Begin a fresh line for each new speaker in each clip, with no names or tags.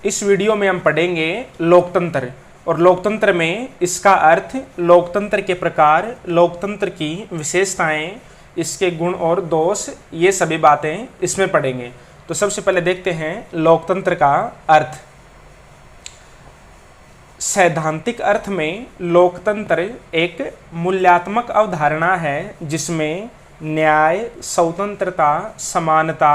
इस वीडियो में हम पढ़ेंगे लोकतंत्र, और लोकतंत्र में इसका अर्थ, लोकतंत्र के प्रकार, लोकतंत्र की विशेषताएं, इसके गुण और दोष, ये सभी बातें इसमें पढ़ेंगे। तो सबसे पहले देखते हैं लोकतंत्र का अर्थ। सैद्धांतिक अर्थ में लोकतंत्र एक मूल्यात्मक अवधारणा है जिसमें न्याय, स्वतंत्रता, समानता,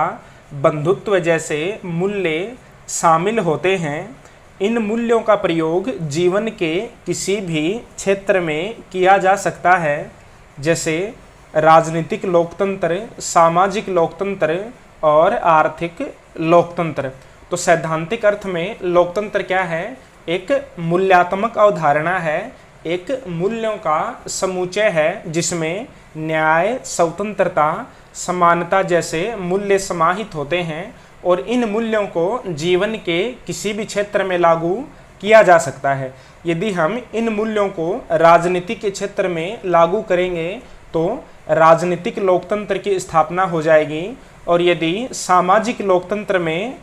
बंधुत्व जैसे मूल्य शामिल होते हैं। इन मूल्यों का प्रयोग जीवन के किसी भी क्षेत्र में किया जा सकता है, जैसे राजनीतिक लोकतंत्र, सामाजिक लोकतंत्र और आर्थिक लोकतंत्र। तो सैद्धांतिक अर्थ में लोकतंत्र क्या है? एक मूल्यात्मक अवधारणा है, एक मूल्यों का समुच्चय है जिसमें न्याय, स्वतंत्रता, समानता जैसे मूल्य समाहित होते हैं, और इन मूल्यों को जीवन के किसी भी क्षेत्र में लागू किया जा सकता है। यदि हम इन मूल्यों को राजनीति के क्षेत्र में लागू करेंगे तो राजनीतिक लोकतंत्र की स्थापना हो जाएगी, और यदि सामाजिक लोकतंत्र में,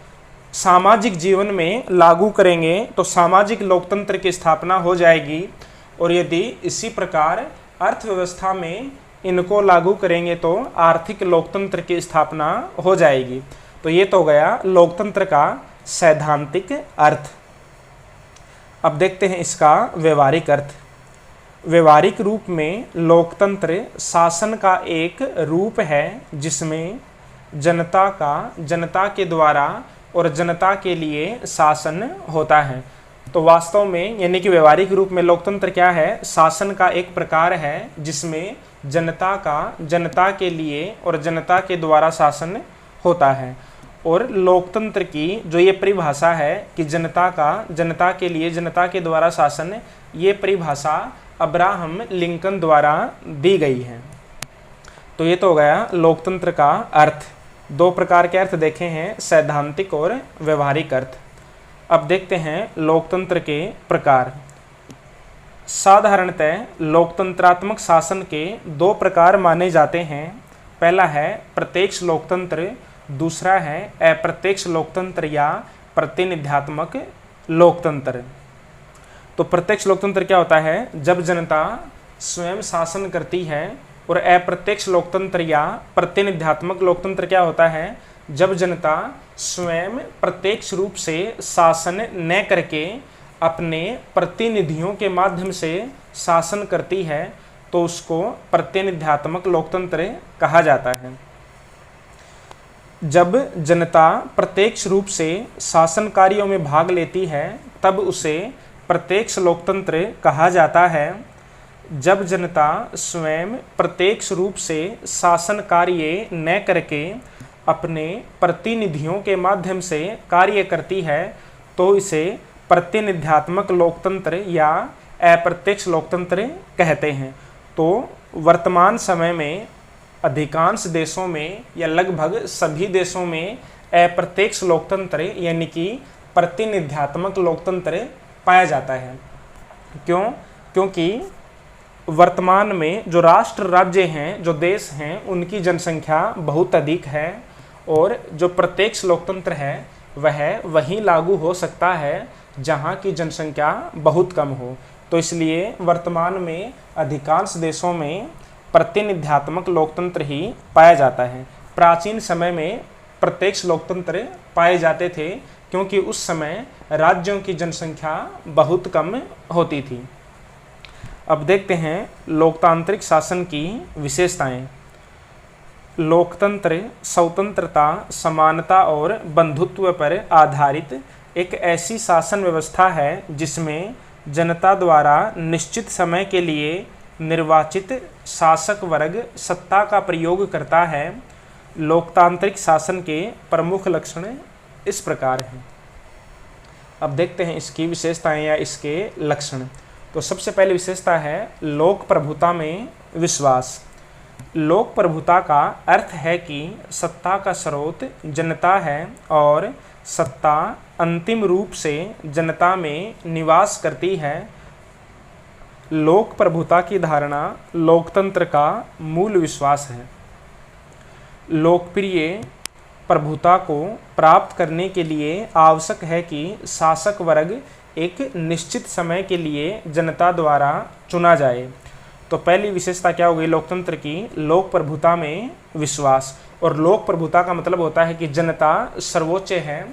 सामाजिक जीवन में लागू करेंगे तो सामाजिक लोकतंत्र की स्थापना हो जाएगी, और यदि इसी प्रकार अर्थव्यवस्था में इनको लागू करेंगे तो आर्थिक लोकतंत्र की स्थापना हो जाएगी। तो ये तो गया लोकतंत्र का सैद्धांतिक अर्थ। अब देखते हैं इसका व्यवहारिक अर्थ। व्यवहारिक रूप में लोकतंत्र शासन का एक रूप है जिसमें जनता के द्वारा और जनता के लिए शासन होता है। तो वास्तव में यानी कि व्यवहारिक रूप में लोकतंत्र क्या है? शासन का एक प्रकार है जिसमें जनता के लिए और जनता के द्वारा शासन होता है। और लोकतंत्र की जो ये परिभाषा है कि जनता के लिए, जनता के द्वारा शासन, ये परिभाषा अब्राहम लिंकन द्वारा दी गई है। तो ये तो हो गया लोकतंत्र का अर्थ। दो प्रकार के अर्थ देखे हैं, सैद्धांतिक और व्यवहारिक अर्थ। अब देखते हैं लोकतंत्र के प्रकार। साधारणतः लोकतंत्रात्मक शासन के दो प्रकार माने जाते हैं। पहला है प्रत्यक्ष लोकतंत्र, दूसरा है अप्रत्यक्ष लोकतंत्र या प्रतिनिध्यात्मक लोकतंत्र। तो प्रत्यक्ष लोकतंत्र क्या होता है? जब जनता स्वयं शासन करती है। और अप्रत्यक्ष लोकतंत्र या प्रतिनिध्यात्मक लोकतंत्र क्या होता है? जब जनता स्वयं प्रत्यक्ष रूप से शासन न करके अपने प्रतिनिधियों के माध्यम से शासन करती है, तो उसको प्रतिनिध्यात्मक लोकतंत्र कहा जाता है। जब जनता प्रत्यक्ष रूप से शासन कार्यों में भाग लेती है तब उसे प्रत्यक्ष लोकतंत्र कहा जाता है। जब जनता स्वयं प्रत्यक्ष रूप से शासन कार्य न करके अपने प्रतिनिधियों के माध्यम से कार्य करती है तो इसे प्रतिनिध्यात्मक लोकतंत्र या अप्रत्यक्ष लोकतंत्र कहते हैं। तो वर्तमान समय में अधिकांश देशों में या लगभग सभी देशों में अप्रत्यक्ष लोकतंत्र यानी कि प्रतिनिध्यात्मक लोकतंत्र पाया जाता है। क्यों? क्योंकि वर्तमान में जो राष्ट्र राज्य हैं, जो देश हैं, उनकी जनसंख्या बहुत अधिक है, और जो प्रत्यक्ष लोकतंत्र है वह वहीं लागू हो सकता है जहां की जनसंख्या बहुत कम हो। तो इसलिए वर्तमान में अधिकांश देशों में प्रतिनिध्यात्मक लोकतंत्र ही पाया जाता है। प्राचीन समय में प्रत्यक्ष लोकतंत्र पाए जाते थे क्योंकि उस समय राज्यों की जनसंख्या बहुत कम होती थी। अब देखते हैं लोकतांत्रिक शासन की विशेषताएं। लोकतंत्र स्वतंत्रता, समानता और बंधुत्व पर आधारित एक ऐसी शासन व्यवस्था है जिसमें जनता द्वारा निश्चित समय के लिए निर्वाचित शासक वर्ग सत्ता का प्रयोग करता है। लोकतांत्रिक शासन के प्रमुख लक्षण इस प्रकार हैं। अब देखते हैं इसकी विशेषताएं या इसके लक्षण। तो सबसे पहली विशेषता है लोक प्रभुता में विश्वास। लोक प्रभुता का अर्थ है कि सत्ता का स्रोत जनता है और सत्ता अंतिम रूप से जनता में निवास करती है। लोक प्रभुता की धारणा लोकतंत्र का मूल विश्वास है। लोकप्रिय प्रभुता को प्राप्त करने के लिए आवश्यक है कि शासक वर्ग एक निश्चित समय के लिए जनता द्वारा चुना जाए। तो पहली विशेषता क्या हो गई लोकतंत्र की? लोक प्रभुता में विश्वास। और लोक प्रभुता का मतलब होता है कि जनता सर्वोच्च है,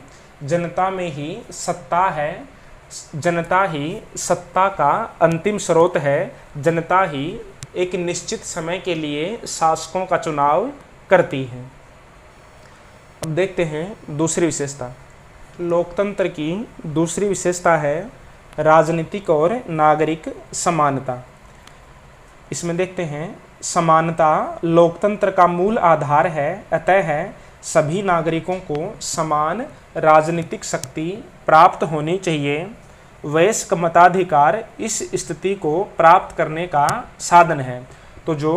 जनता में ही सत्ता है, जनता ही सत्ता का अंतिम स्रोत है, जनता ही एक निश्चित समय के लिए शासकों का चुनाव करती है। अब देखते हैं दूसरी विशेषता। लोकतंत्र की दूसरी विशेषता है राजनीतिक और नागरिक समानता। इसमें देखते हैं, समानता लोकतंत्र का मूल आधार है, अतः सभी नागरिकों को समान राजनीतिक शक्ति प्राप्त होनी चाहिए। वयस्क मताधिकार इस स्थिति को प्राप्त करने का साधन है। तो जो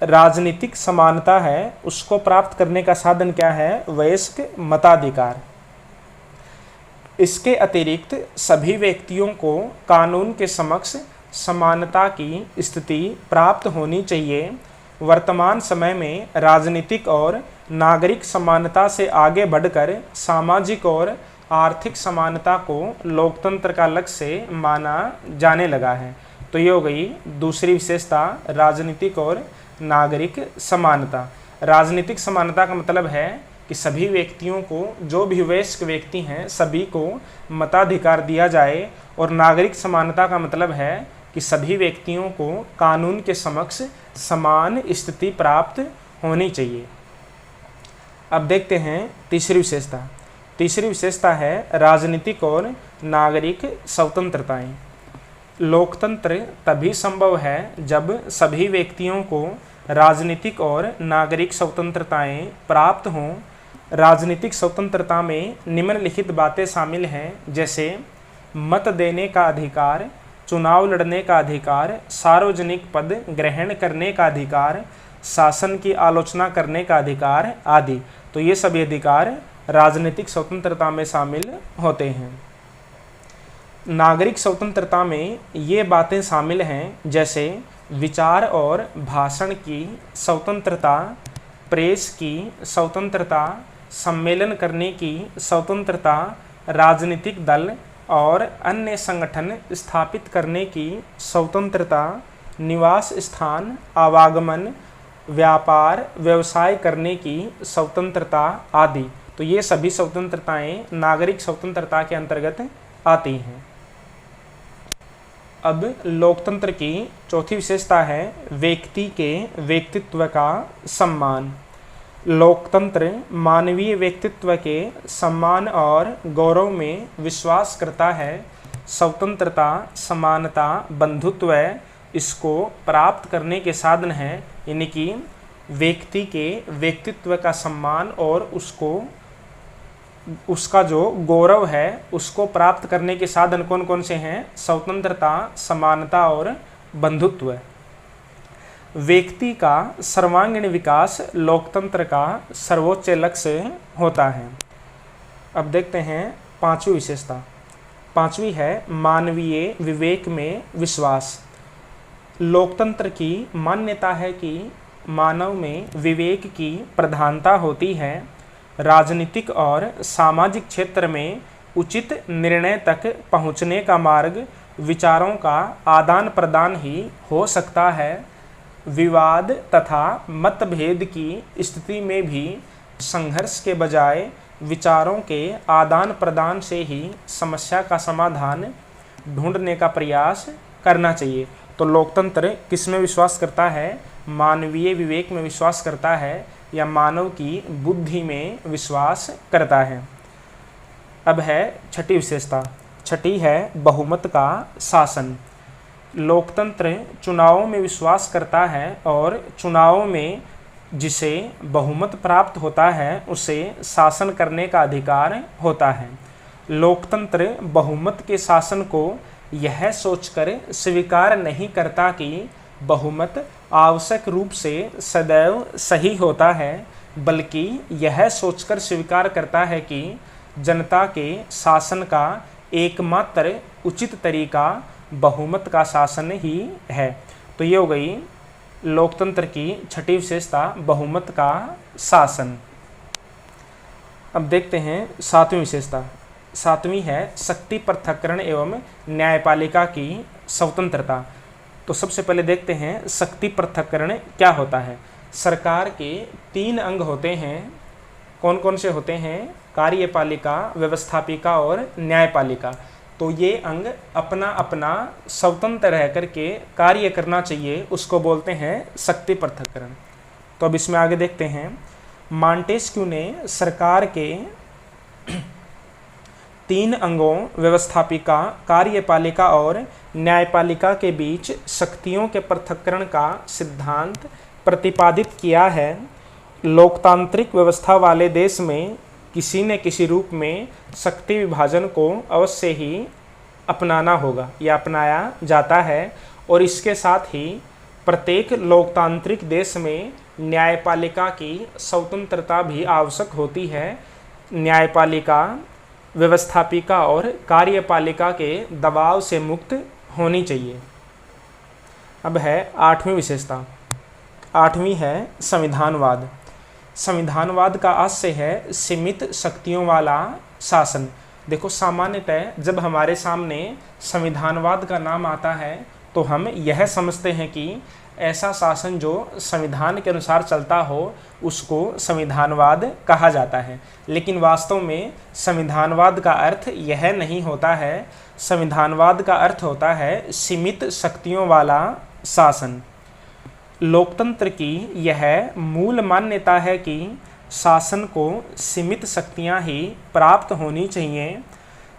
राजनीतिक समानता है उसको प्राप्त करने का साधन क्या है? वयस्क मताधिकार। इसके अतिरिक्त सभी व्यक्तियों को कानून के समक्ष समानता की स्थिति प्राप्त होनी चाहिए। वर्तमान समय में राजनीतिक और नागरिक समानता से आगे बढ़कर सामाजिक और आर्थिक समानता को लोकतंत्र का लक्ष्य माना जाने लगा है। तो ये हो गई दूसरी विशेषता, राजनीतिक और नागरिक समानता। राजनीतिक समानता का मतलब है कि सभी व्यक्तियों को, जो भी वयस्क व्यक्ति हैं सभी को मताधिकार दिया जाए। और नागरिक समानता का मतलब है कि सभी व्यक्तियों को कानून के समक्ष समान स्थिति प्राप्त होनी चाहिए। अब देखते हैं तीसरी विशेषता। तीसरी विशेषता है राजनीतिक और नागरिक स्वतंत्रताएं। लोकतंत्र तभी संभव है जब सभी व्यक्तियों को राजनीतिक और नागरिक स्वतंत्रताएं प्राप्त हों। राजनीतिक स्वतंत्रता में निम्नलिखित बातें शामिल हैं, जैसे मत देने का अधिकार, चुनाव लड़ने का अधिकार, सार्वजनिक पद ग्रहण करने का अधिकार, शासन की आलोचना करने का अधिकार आदि। तो ये सभी अधिकार राजनीतिक स्वतंत्रता में शामिल होते हैं। नागरिक स्वतंत्रता में ये बातें शामिल हैं, जैसे विचार और भाषण की स्वतंत्रता, प्रेस की स्वतंत्रता, सम्मेलन करने की स्वतंत्रता, राजनीतिक दल और अन्य संगठन स्थापित करने की स्वतंत्रता, निवास स्थान, आवागमन, व्यापार व्यवसाय करने की स्वतंत्रता आदि। तो ये सभी स्वतंत्रताएं नागरिक स्वतंत्रता के अंतर्गत आती हैं। अब लोकतंत्र की चौथी विशेषता है व्यक्ति के व्यक्तित्व का सम्मान। लोकतंत्र मानवीय व्यक्तित्व के सम्मान और गौरव में विश्वास करता है। स्वतंत्रता, समानता, बंधुत्व इसको प्राप्त करने के साधन हैं, यानी कि व्यक्ति के व्यक्तित्व का सम्मान और उसका जो गौरव है उसको प्राप्त करने के साधन कौन कौन से हैं? स्वतंत्रता, समानता और बंधुत्व। व्यक्ति का सर्वांगीण विकास लोकतंत्र का सर्वोच्च लक्ष्य होता है। अब देखते हैं पांचवी विशेषता। पांचवी है मानवीय विवेक में विश्वास। लोकतंत्र की मान्यता है कि मानव में विवेक की प्रधानता होती है। राजनीतिक और सामाजिक क्षेत्र में उचित निर्णय तक पहुंचने का मार्ग विचारों का आदान प्रदान ही हो सकता है। विवाद तथा मतभेद की स्थिति में भी संघर्ष के बजाय विचारों के आदान प्रदान से ही समस्या का समाधान ढूंढने का प्रयास करना चाहिए। तो लोकतंत्र किस में विश्वास करता है? मानवीय विवेक में विश्वास करता है या मानव की बुद्धि में विश्वास करता है। अब है छठी विशेषता। छठी है बहुमत का शासन। लोकतंत्र चुनावों में विश्वास करता है और चुनावों में जिसे बहुमत प्राप्त होता है उसे शासन करने का अधिकार होता है। लोकतंत्र बहुमत के शासन को यह सोचकर स्वीकार नहीं करता कि बहुमत आवश्यक रूप से सदैव सही होता है, बल्कि यह सोचकर स्वीकार करता है कि जनता के शासन का एकमात्र उचित तरीका बहुमत का शासन ही है। तो ये हो गई लोकतंत्र की छठी विशेषता, बहुमत का शासन। अब देखते हैं सातवीं विशेषता। सातवीं है शक्ति पृथक्करण एवं न्यायपालिका की स्वतंत्रता। तो सबसे पहले देखते हैं शक्ति पृथक्करण क्या होता है। सरकार के 3 अंग होते हैं। कौन कौन से होते हैं? कार्यपालिका, व्यवस्थापिका और न्यायपालिका। तो ये अंग अपना अपना स्वतंत्र रह करके कार्य करना चाहिए, उसको बोलते हैं शक्ति पृथक्करण। तो अब इसमें आगे देखते हैं। मॉन्टेस्क्यू ने सरकार के 3 अंगों व्यवस्थापिका, कार्यपालिका और न्यायपालिका के बीच शक्तियों के पृथक्करण का सिद्धांत प्रतिपादित किया है। लोकतांत्रिक व्यवस्था वाले देश में किसी न किसी रूप में शक्ति विभाजन को अवश्य ही अपनाना होगा या अपनाया जाता है, और इसके साथ ही प्रत्येक लोकतांत्रिक देश में न्यायपालिका की स्वतंत्रता भी आवश्यक होती है। न्यायपालिका, व्यवस्थापिका और कार्यपालिका के दबाव से मुक्त होनी चाहिए। अब है 8वीं विशेषता। 8वीं है संविधानवाद। संविधानवाद का आशय है सीमित शक्तियों वाला शासन। देखो, सामान्यतः जब हमारे सामने संविधानवाद का नाम आता है तो हम यह समझते हैं कि ऐसा शासन जो संविधान के अनुसार चलता हो उसको संविधानवाद कहा जाता है, लेकिन वास्तव में संविधानवाद का अर्थ यह नहीं होता है। संविधानवाद का अर्थ होता है सीमित शक्तियों वाला शासन। लोकतंत्र की यह मूल मान्यता है कि शासन को सीमित शक्तियां ही प्राप्त होनी चाहिए।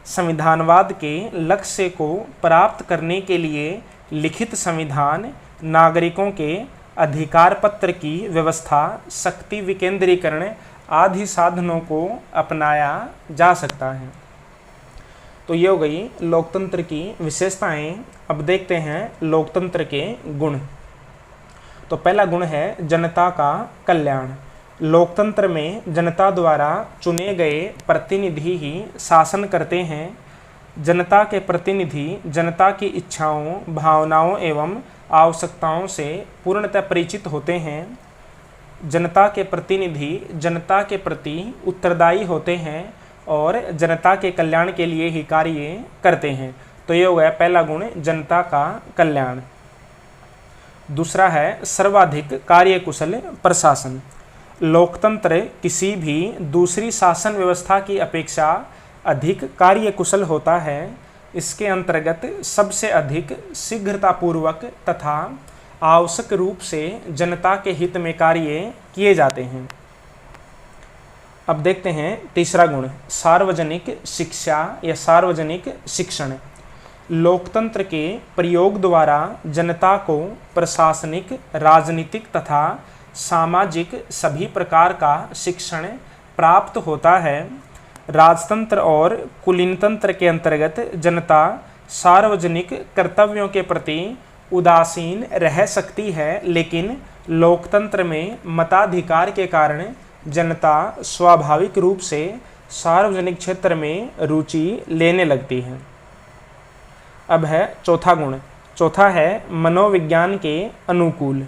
संविधानवाद के लक्ष्य को प्राप्त करने के लिए लिखित संविधान, नागरिकों के अधिकार पत्र की व्यवस्था, शक्ति विकेंद्रीकरण आदि साधनों को अपनाया जा सकता है। तो ये हो गई लोकतंत्र की विशेषताएं। अब देखते हैं लोकतंत्र के गुण। तो पहला गुण है जनता का कल्याण। लोकतंत्र में जनता द्वारा चुने गए प्रतिनिधि ही शासन करते हैं। जनता के प्रतिनिधि जनता की इच्छाओं, भावनाओं एवं आवश्यकताओं से पूर्णतः परिचित होते हैं। जनता के प्रतिनिधि जनता के प्रति उत्तरदायी होते हैं और जनता के कल्याण के लिए ही कार्य करते हैं। तो ये हो गया पहला गुण, जनता का कल्याण। दूसरा है सर्वाधिक कार्यकुशल प्रशासन। लोकतंत्र किसी भी दूसरी शासन व्यवस्था की अपेक्षा अधिक कार्यकुशल होता है। इसके अंतर्गत सबसे अधिक शीघ्रतापूर्वक तथा आवश्यक रूप से जनता के हित में कार्य किए जाते हैं। अब देखते हैं तीसरा गुण, सार्वजनिक शिक्षा या सार्वजनिक शिक्षण। लोकतंत्र के प्रयोग द्वारा जनता को प्रशासनिक, राजनीतिक तथा सामाजिक सभी प्रकार का शिक्षण प्राप्त होता है। राजतंत्र और कुलीनतंत्र के अंतर्गत जनता सार्वजनिक कर्तव्यों के प्रति उदासीन रह सकती है, लेकिन लोकतंत्र में मताधिकार के कारण जनता स्वाभाविक रूप से सार्वजनिक क्षेत्र में रुचि लेने लगती है। अब है चौथा गुण। चौथा है मनोविज्ञान के अनुकूल।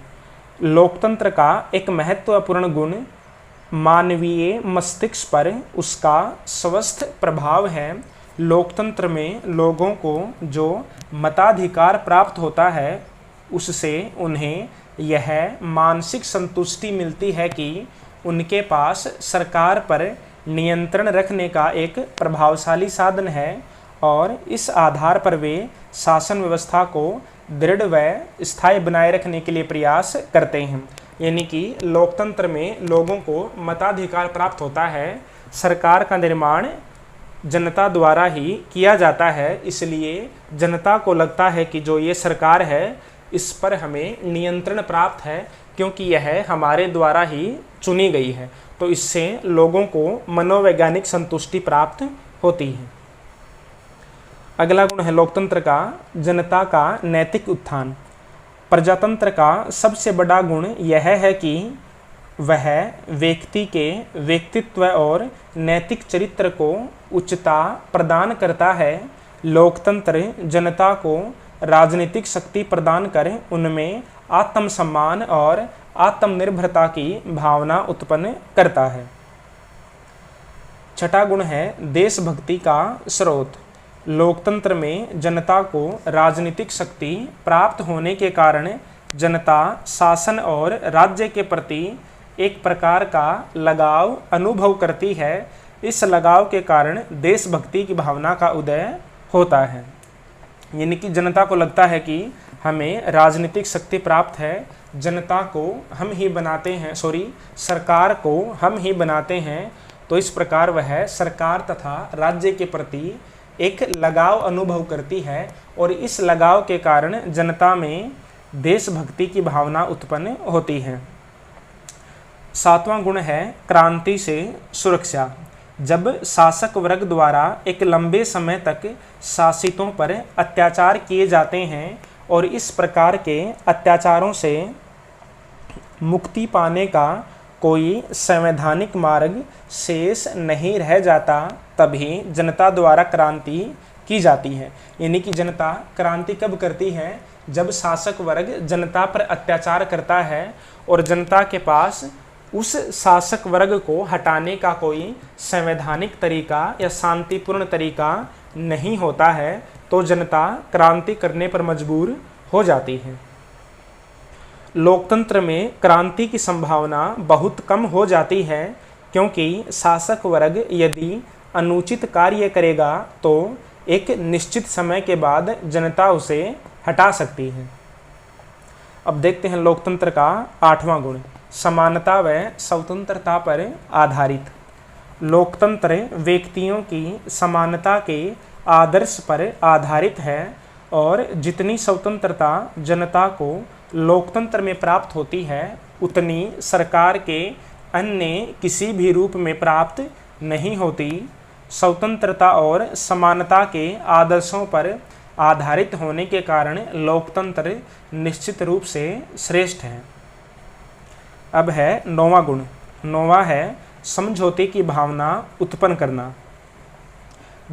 लोकतंत्र का एक महत्वपूर्ण गुण मानवीय मस्तिष्क पर उसका स्वस्थ प्रभाव है। लोकतंत्र में लोगों को जो मताधिकार प्राप्त होता है उससे उन्हें यह मानसिक संतुष्टि मिलती है कि उनके पास सरकार पर नियंत्रण रखने का एक प्रभावशाली साधन है, और इस आधार पर वे शासन व्यवस्था को दृढ़ व स्थायी बनाए रखने के लिए प्रयास करते हैं। यानी कि लोकतंत्र में लोगों को मताधिकार प्राप्त होता है, सरकार का निर्माण जनता द्वारा ही किया जाता है, इसलिए जनता को लगता है कि जो ये सरकार है इस पर हमें नियंत्रण प्राप्त है, क्योंकि यह हमारे द्वारा ही चुनी गई है। तो इससे लोगों को मनोवैज्ञानिक संतुष्टि प्राप्त होती है। अगला गुण है लोकतंत्र का जनता का नैतिक उत्थान। प्रजातंत्र का सबसे बड़ा गुण यह है कि वह व्यक्ति के व्यक्तित्व और नैतिक चरित्र को उच्चता प्रदान करता है। लोकतंत्र जनता को राजनीतिक शक्ति प्रदान कर उनमें आत्मसम्मान और आत्मनिर्भरता की भावना उत्पन्न करता है। छठा गुण है देशभक्ति का स्रोत। लोकतंत्र में जनता को राजनीतिक शक्ति प्राप्त होने के कारण जनता शासन और राज्य के प्रति एक प्रकार का लगाव अनुभव करती है। इस लगाव के कारण देशभक्ति की भावना का उदय होता है। यानी कि जनता को लगता है कि हमें राजनीतिक शक्ति प्राप्त है, जनता को हम ही बनाते हैं, सरकार को हम ही बनाते हैं, तो इस प्रकार वह सरकार तथा राज्य के प्रति एक लगाव अनुभव करती है और इस लगाव के कारण जनता में देशभक्ति की भावना उत्पन्न होती है। सातवां गुण है क्रांति से सुरक्षा। जब शासक वर्ग द्वारा एक लंबे समय तक शासितों पर अत्याचार किए जाते हैं और इस प्रकार के अत्याचारों से मुक्ति पाने का कोई संवैधानिक मार्ग शेष नहीं रह जाता, तभी जनता द्वारा क्रांति की जाती है। यानी कि जनता क्रांति कब करती है? जब शासक वर्ग जनता पर अत्याचार करता है और जनता के पास उस शासक वर्ग को हटाने का कोई संवैधानिक तरीका या शांतिपूर्ण तरीका नहीं होता है, तो जनता क्रांति करने पर मजबूर हो जाती है। लोकतंत्र में क्रांति की संभावना बहुत कम हो जाती है, क्योंकि शासक वर्ग यदि अनुचित कार्य करेगा तो एक निश्चित समय के बाद जनता उसे हटा सकती है। अब देखते हैं लोकतंत्र का आठवां गुण, समानता व स्वतंत्रता पर आधारित। लोकतंत्र व्यक्तियों की समानता के आदर्श पर आधारित है और जितनी स्वतंत्रता जनता को लोकतंत्र में प्राप्त होती है, उतनी सरकार के अन्य किसी भी रूप में प्राप्त नहीं होती। स्वतंत्रता और समानता के आदर्शों पर आधारित होने के कारण लोकतंत्र निश्चित रूप से श्रेष्ठ है। अब है नौवां गुण। नौवां है समझौते की भावना उत्पन्न करना।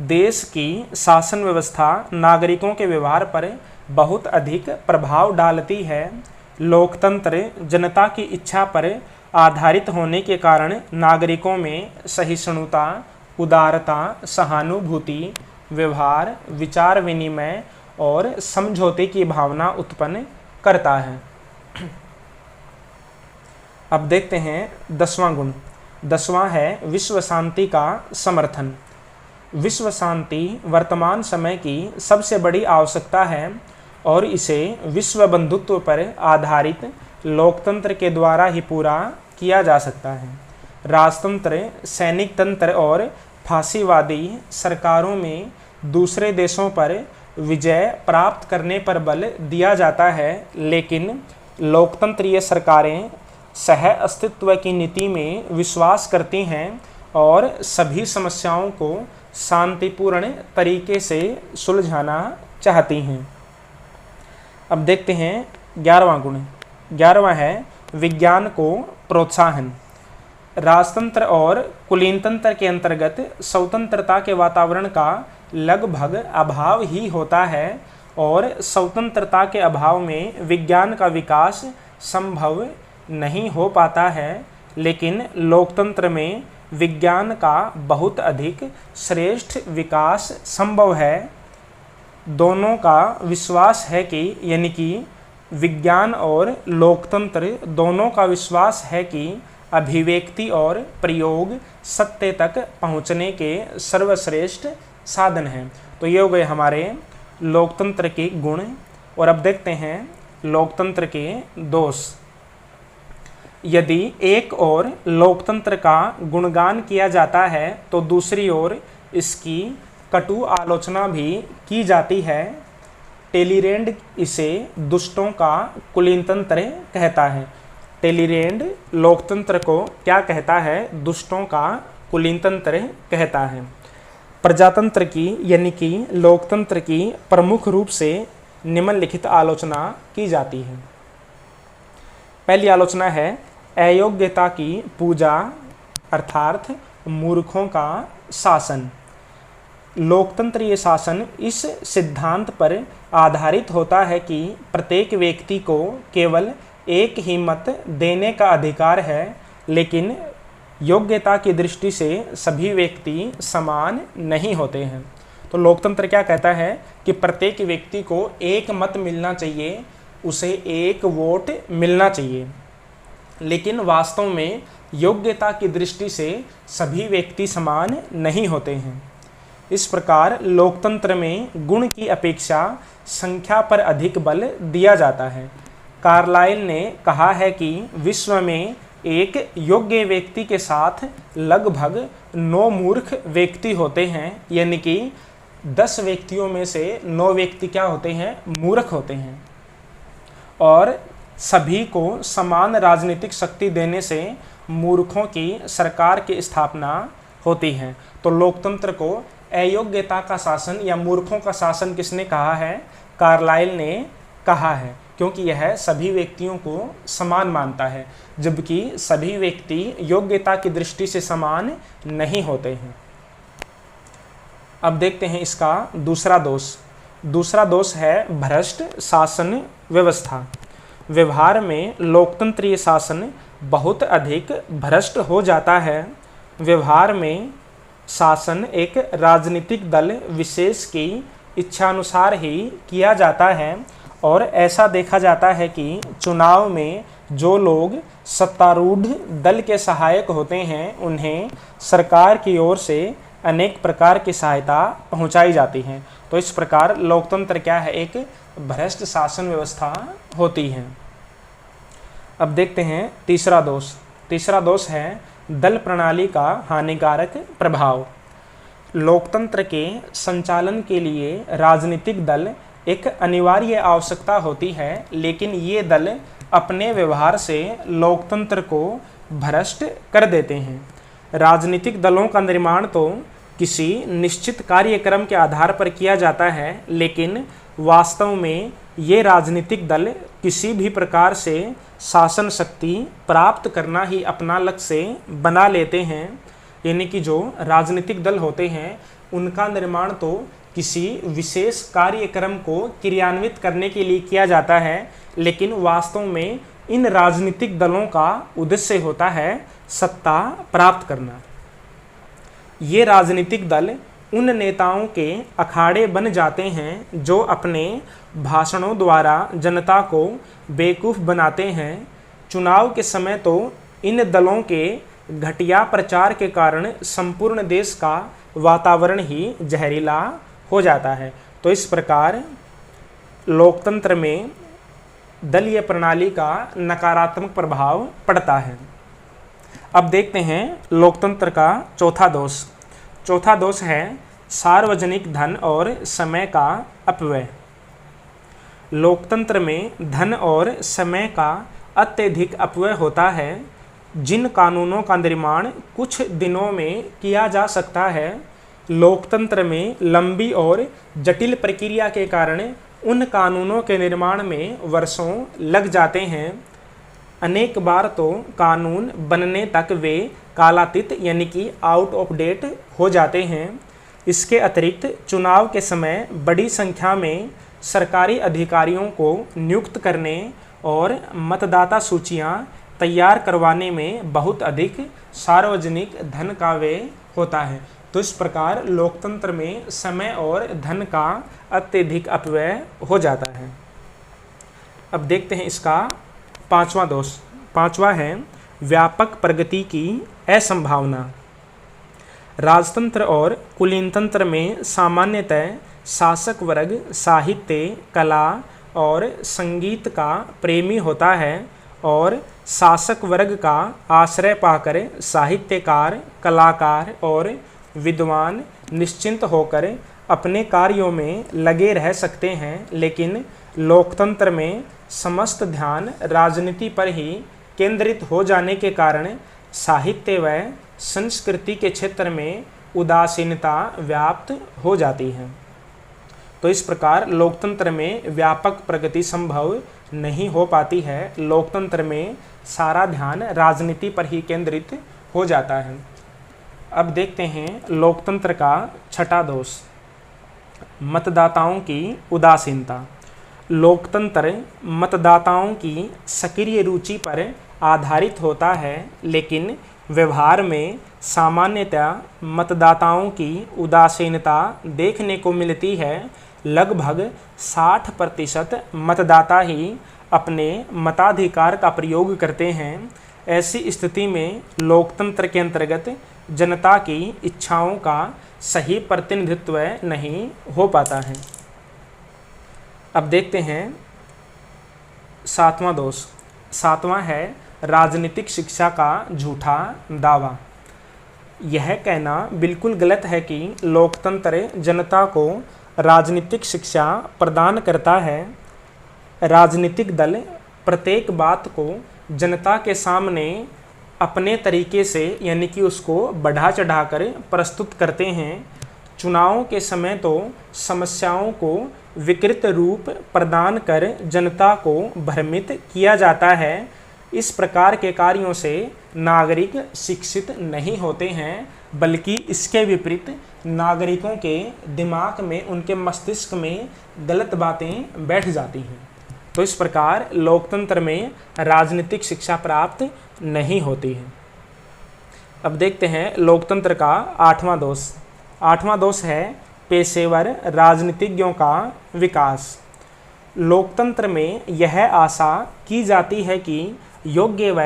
देश की शासन व्यवस्था नागरिकों के व्यवहार पर बहुत अधिक प्रभाव डालती है। लोकतंत्र जनता की इच्छा पर आधारित होने के कारण नागरिकों में सहिष्णुता, उदारता, सहानुभूति, व्यवहार, विचार विनिमय और समझौते की भावना उत्पन्न करता है। अब देखते हैं 10वां गुण। 10वां है विश्व शांति का समर्थन। विश्व शांति वर्तमान समय की सबसे बड़ी आवश्यकता है और इसे विश्व बंधुत्व पर आधारित लोकतंत्र के द्वारा ही पूरा किया जा सकता है। राजतंत्र, सैनिक तंत्र और फांसीवादी सरकारों में दूसरे देशों पर विजय प्राप्त करने पर बल दिया जाता है, लेकिन लोकतंत्रीय सरकारें सह अस्तित्व की नीति में विश्वास करती हैं और सभी समस्याओं को शांतिपूर्ण तरीके से सुलझाना चाहती हैं। अब देखते हैं 11वां गुण। 11वां है विज्ञान को प्रोत्साहन। राजतंत्र और कुलीनतंत्र के अंतर्गत स्वतंत्रता के वातावरण का लगभग अभाव ही होता है और स्वतंत्रता के अभाव में विज्ञान का विकास संभव नहीं हो पाता है, लेकिन लोकतंत्र में विज्ञान का बहुत अधिक श्रेष्ठ विकास संभव है। दोनों का विश्वास है कि यानी कि विज्ञान और लोकतंत्र दोनों का विश्वास है कि अभिव्यक्ति और प्रयोग सत्य तक पहुंचने के सर्वश्रेष्ठ साधन हैं। तो ये हो गए हमारे लोकतंत्र के गुण। और अब देखते हैं लोकतंत्र के दोष। यदि एक ओर लोकतंत्र का गुणगान किया जाता है तो दूसरी ओर इसकी कटु आलोचना भी की जाती है। टेलीरेंड इसे दुष्टों का कुलीनतंत्र कहता है। टेलीरेंड लोकतंत्र को क्या कहता है? दुष्टों का कुलीनतंत्र कहता है। प्रजातंत्र की यानी कि लोकतंत्र की प्रमुख रूप से निम्नलिखित आलोचना की जाती है। पहली आलोचना है अयोग्यता की पूजा अर्थात मूर्खों का शासन। लोकतंत्रीय शासन इस सिद्धांत पर आधारित होता है कि प्रत्येक व्यक्ति को केवल एक ही मत देने का अधिकार है, लेकिन योग्यता की दृष्टि से सभी व्यक्ति समान नहीं होते हैं। तो लोकतंत्र क्या कहता है कि प्रत्येक व्यक्ति को एक मत मिलना चाहिए, उसे एक वोट मिलना चाहिए, लेकिन वास्तव में योग्यता की दृष्टि से सभी व्यक्ति समान नहीं होते हैं। इस प्रकार लोकतंत्र में गुण की अपेक्षा संख्या पर अधिक बल दिया जाता है। कार्लाइल ने कहा है कि विश्व में एक योग्य व्यक्ति के साथ लगभग 9 मूर्ख व्यक्ति होते हैं, यानी कि 10 व्यक्तियों में से 9 व्यक्ति क्या होते हैं? मूर्ख होते हैं। और सभी को समान राजनीतिक शक्ति देने से मूर्खों की सरकार की स्थापना होती है। तो लोकतंत्र को अयोग्यता का शासन या मूर्खों का शासन किसने कहा है? कार्लाइल ने कहा है, क्योंकि यह सभी व्यक्तियों को समान मानता है, जबकि सभी व्यक्ति योग्यता की दृष्टि से समान नहीं होते हैं। अब देखते हैं इसका दूसरा दोष। दूसरा दोष है भ्रष्ट शासन व्यवस्था। व्यवहार में लोकतंत्रीय शासन बहुत अधिक भ्रष्ट हो जाता है। व्यवहार में शासन एक राजनीतिक दल विशेष की इच्छानुसार ही किया जाता है, और ऐसा देखा जाता है कि चुनाव में जो लोग सत्तारूढ़ दल के सहायक होते हैं, उन्हें सरकार की ओर से अनेक प्रकार की सहायता पहुंचाई जाती है। तो इस प्रकार लोकतंत्र क्या है? एक भ्रष्ट शासन व्यवस्था होती है। अब देखते हैं तीसरा दोष। तीसरा दोष है दल प्रणाली का हानिकारक प्रभाव। लोकतंत्र के संचालन के लिए राजनीतिक दल एक अनिवार्य आवश्यकता होती है, लेकिन ये दल अपने व्यवहार से लोकतंत्र को भ्रष्ट कर देते हैं। राजनीतिक दलों का निर्माण तो किसी निश्चित कार्यक्रम के आधार पर किया जाता है, लेकिन वास्तव में ये राजनीतिक दल किसी भी प्रकार से शासन शक्ति प्राप्त करना ही अपना लक्ष्य बना लेते हैं। यानी कि जो राजनीतिक दल होते हैं, उनका निर्माण तो किसी विशेष कार्यक्रम को क्रियान्वित करने के लिए किया जाता है, लेकिन वास्तव में इन राजनीतिक दलों का उद्देश्य होता है सत्ता प्राप्त करना। ये राजनीतिक दल उन नेताओं के अखाड़े बन जाते हैं जो अपने भाषणों द्वारा जनता को बेवकूफ़ बनाते हैं। चुनाव के समय तो इन दलों के घटिया प्रचार के कारण संपूर्ण देश का वातावरण ही जहरीला हो जाता है। तो इस प्रकार लोकतंत्र में दलीय प्रणाली का नकारात्मक प्रभाव पड़ता है। अब देखते हैं लोकतंत्र का चौथा दोष। चौथा दोष है सार्वजनिक धन और समय का अपव्यय। लोकतंत्र में धन और समय का अत्यधिक अपव्यय होता है। जिन कानूनों का निर्माण कुछ दिनों में किया जा सकता है, लोकतंत्र में लंबी और जटिल प्रक्रिया के कारण उन कानूनों के निर्माण में वर्षों लग जाते हैं। अनेक बार तो कानून बनने तक वे कालातीत यानी कि आउट ऑफ डेट हो जाते हैं। इसके अतिरिक्त चुनाव के समय बड़ी संख्या में सरकारी अधिकारियों को नियुक्त करने और मतदाता सूचियां तैयार करवाने में बहुत अधिक सार्वजनिक धन का व्यय होता है। तो इस प्रकार लोकतंत्र में समय और धन का अत्यधिक अपव्यय हो जाता है। अब देखते हैं इसका पांचवा दोष। पांचवा है व्यापक प्रगति की असंभावना। राजतंत्र और कुलीनतंत्र में सामान्यतः शासक वर्ग साहित्य, कला और संगीत का प्रेमी होता है, और शासक वर्ग का आश्रय पाकर साहित्यकार, कलाकार और विद्वान निश्चिंत होकर अपने कार्यों में लगे रह सकते हैं। लेकिन लोकतंत्र में समस्त ध्यान राजनीति पर ही केंद्रित हो जाने के कारण साहित्य व संस्कृति के क्षेत्र में उदासीनता व्याप्त हो जाती है। तो इस प्रकार लोकतंत्र में व्यापक प्रगति संभव नहीं हो पाती है। लोकतंत्र में सारा ध्यान राजनीति पर ही केंद्रित हो जाता है। अब देखते हैं लोकतंत्र का छठा दोष, मतदाताओं की उदासीनता। लोकतंत्र मतदाताओं की सक्रिय रुचि पर आधारित होता है, लेकिन व्यवहार में सामान्यतः मतदाताओं की उदासीनता देखने को मिलती है। लगभग 60% मतदाता ही अपने मताधिकार का प्रयोग करते हैं। ऐसी स्थिति में लोकतंत्र के अंतर्गत जनता की इच्छाओं का सही प्रतिनिधित्व नहीं हो पाता है। अब देखते हैं सातवां दोष। सातवां है राजनीतिक शिक्षा का झूठा दावा। यह कहना बिल्कुल गलत है कि लोकतंत्र जनता को राजनीतिक शिक्षा प्रदान करता है। राजनीतिक दल प्रत्येक बात को जनता के सामने अपने तरीके से यानी कि उसको बढ़ा चढ़ाकर प्रस्तुत करते हैं। चुनावों के समय तो समस्याओं को विकृत रूप प्रदान कर जनता को भ्रमित किया जाता है। इस प्रकार के कार्यों से नागरिक शिक्षित नहीं होते हैं, बल्कि इसके विपरीत नागरिकों के दिमाग में, उनके मस्तिष्क में गलत बातें बैठ जाती हैं। तो इस प्रकार लोकतंत्र में राजनीतिक शिक्षा प्राप्त नहीं होती है। अब देखते हैं लोकतंत्र का आठवां दोष। आठवां दोष है पेशेवर राजनीतिज्ञों का विकास। लोकतंत्र में यह आशा की जाती है कि योग्य व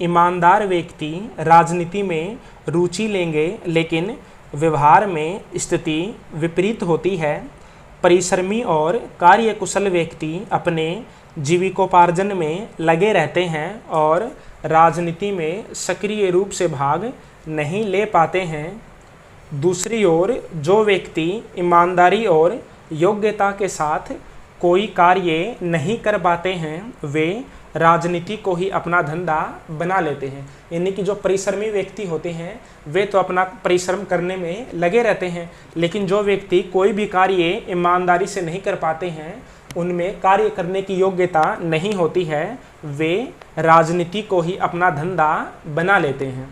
ईमानदार व्यक्ति राजनीति में रुचि लेंगे, लेकिन व्यवहार में स्थिति विपरीत होती है। परिश्रमी और कार्यकुशल व्यक्ति अपने जीविकोपार्जन में लगे रहते हैं और राजनीति में सक्रिय रूप से भाग नहीं ले पाते हैं। दूसरी ओर जो व्यक्ति ईमानदारी और योग्यता के साथ कोई कार्य नहीं कर पाते हैं, वे राजनीति को ही अपना धंधा बना लेते हैं। यानी कि जो परिश्रमी व्यक्ति होते हैं वे तो अपना परिश्रम करने में लगे रहते हैं, लेकिन जो व्यक्ति कोई भी कार्य ईमानदारी से नहीं कर पाते हैं, उनमें कार्य करने की योग्यता नहीं होती है, वे राजनीति को ही अपना धंधा बना लेते हैं।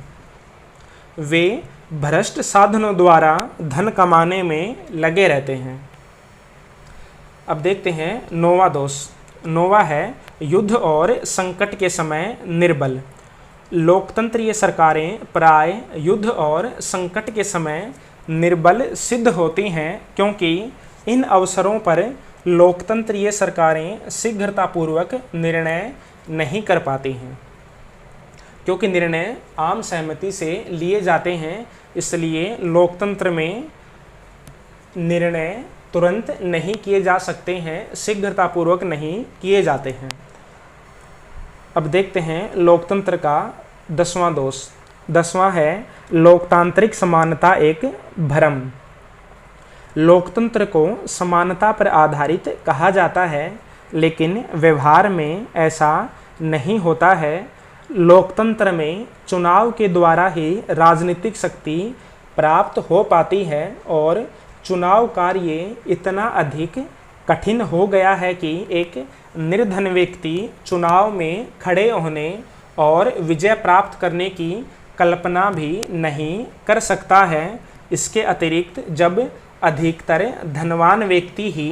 वे भ्रष्ट साधनों द्वारा धन कमाने में लगे रहते हैं। अब देखते हैं नौवां दोष। नौवां है युद्ध और संकट के समय निर्बल। लोकतंत्रीय सरकारें प्राय युद्ध और संकट के समय निर्बल सिद्ध होती हैं, क्योंकि इन अवसरों पर लोकतंत्रीय सरकारें शीघ्रतापूर्वक निर्णय नहीं कर पाती हैं। क्योंकि निर्णय आम सहमति से लिए जाते हैं, इसलिए लोकतंत्र में निर्णय तुरंत नहीं किए जा सकते हैं, शीघ्रतापूर्वक नहीं किए जाते हैं। अब देखते हैं लोकतंत्र का 10वां दोष। 10वां है लोकतांत्रिक समानता एक भ्रम। लोकतंत्र को समानता पर आधारित कहा जाता है, लेकिन व्यवहार में ऐसा नहीं होता है। लोकतंत्र में चुनाव के द्वारा ही राजनीतिक शक्ति प्राप्त हो पाती है और चुनाव कार्य इतना अधिक कठिन हो गया है कि एक निर्धन व्यक्ति चुनाव में खड़े होने और विजय प्राप्त करने की कल्पना भी नहीं कर सकता है। इसके अतिरिक्त जब अधिकतर धनवान व्यक्ति ही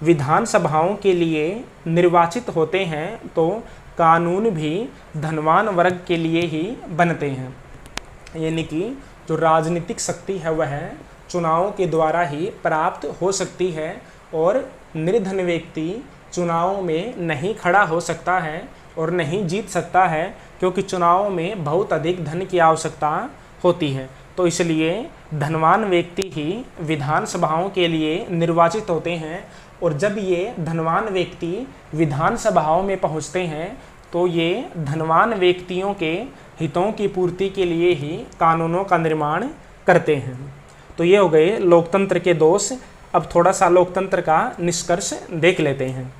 विधानसभाओं के लिए निर्वाचित होते हैं, तो कानून भी धनवान वर्ग के लिए ही बनते हैं। यानी कि जो राजनीतिक शक्ति है वह चुनावों के द्वारा ही प्राप्त हो सकती है और निर्धन व्यक्ति चुनावों में नहीं खड़ा हो सकता है और नहीं जीत सकता है, क्योंकि चुनावों में बहुत अधिक धन की आवश्यकता होती है। तो इसलिए धनवान व्यक्ति ही विधानसभाओं के लिए निर्वाचित होते हैं, और जब ये धनवान व्यक्ति विधानसभाओं में पहुंचते हैं तो ये धनवान व्यक्तियों के हितों की पूर्ति के लिए ही कानूनों का निर्माण करते हैं। तो ये हो गए लोकतंत्र के दोष। अब थोड़ा सा लोकतंत्र का निष्कर्ष देख लेते हैं।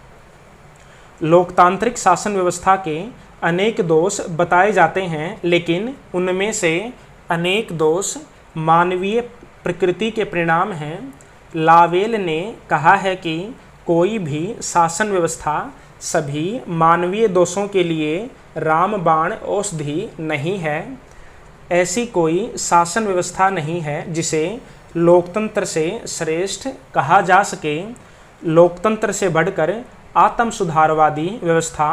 लोकतांत्रिक शासन व्यवस्था के अनेक दोष बताए जाते हैं, लेकिन उनमें से अनेक दोष मानवीय प्रकृति के परिणाम हैं। लावेल ने कहा है कि कोई भी शासन व्यवस्था सभी मानवीय दोषों के लिए रामबाण औषधि नहीं है। ऐसी कोई शासन व्यवस्था नहीं है जिसे लोकतंत्र से श्रेष्ठ कहा जा सके। लोकतंत्र से बढ़कर आत्म सुधारवादी व्यवस्था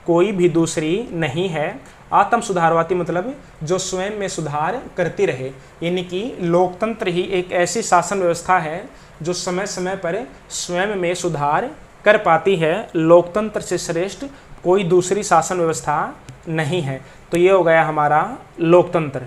कोई भी दूसरी नहीं है। आत्म सुधारवादी मतलब जो स्वयं में सुधार करती रहे, यानी कि लोकतंत्र ही एक ऐसी शासन व्यवस्था है जो समय समय पर स्वयं में सुधार कर पाती है। लोकतंत्र से श्रेष्ठ कोई दूसरी शासन व्यवस्था नहीं है। तो ये हो गया हमारा लोकतंत्र।